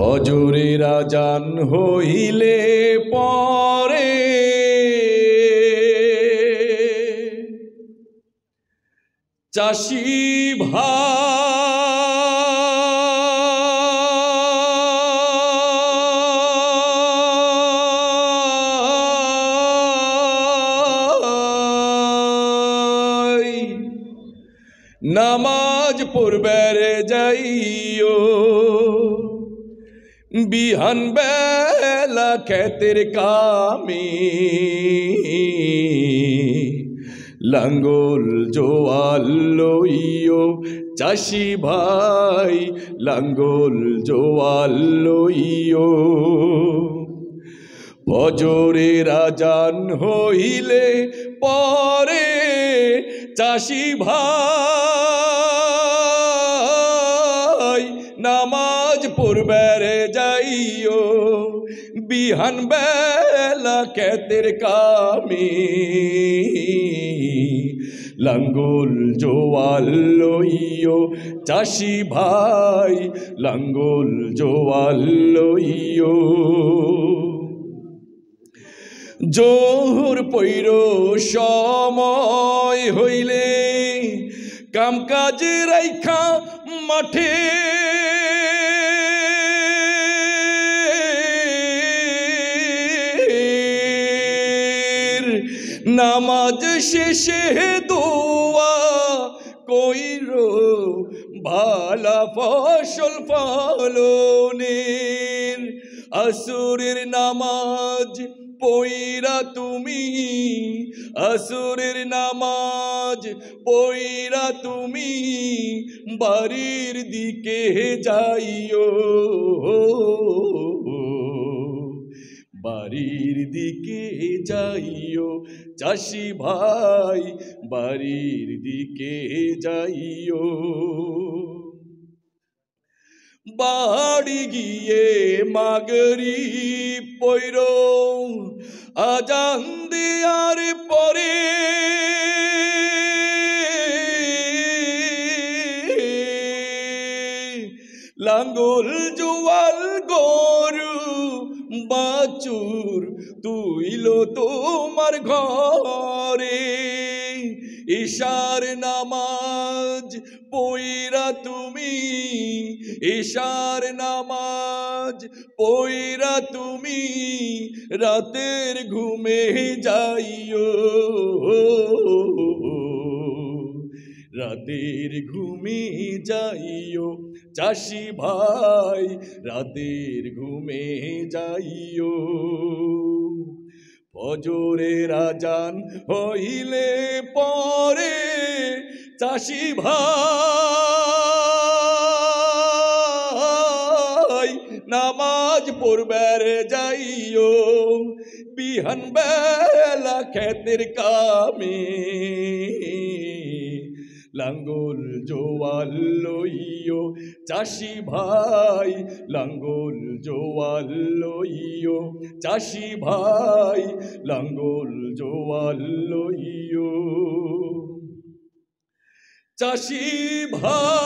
ফজরের আজান হইলে পরে চাষি ভাই নামাজ পড়বার যাইও বিহান বেলা ক্ষেতের কামে লাঙ্গল জোয়াল লইও চাষি ভাই লাঙ্গল জোয়াল লইও ফজরের আজান হইলে পরে চাষি ভাই নামাজ পড়বার যাইও বিহান বেলা ক্ষেতের কামে লাঙ্গল জোয়াল লইও চাষি ভাই লাঙ্গল জোয়াল লইও জোহর পৈর সময় হইলে কাম কাজে রাইখা মাঠে নামাজ শেষে দোয়া কইরো ভালা ফসল ফলনের আসরের নামাজ পইরা তুমি আসরের নামাজ পইরা তুমি বাড়ির দিকে যাইও বাড়ির দিকে যাইও চাষি ভাই বাড়ির দিকে যাইও বাড়ি গিয়ে মাগরিব পইরো আজান দেয়ার পরে লাঙ্গল জোয়াল গরু বাছুর তুইলো তোমার ঘরে ঈশার নামাজ পইরা তুমি ঈশার নামাজ পইরা তুমি রাতের ঘুমে যাইও রাতের ঘুমে যাইও চাষি ভাই রাতের ঘুমে যাইও ফজরের আজান হইলে পরে চাষি ভাই নামাজ পড়বার যাইও বিহান বেলা ক্ষেতের কামে লাঙ্গল জোয়াল লইও চাষি ভাই লাঙ্গল জোয়াল লইও চাষি ভাই লাঙ্গল জোয়াল লইও চাষি ভাই।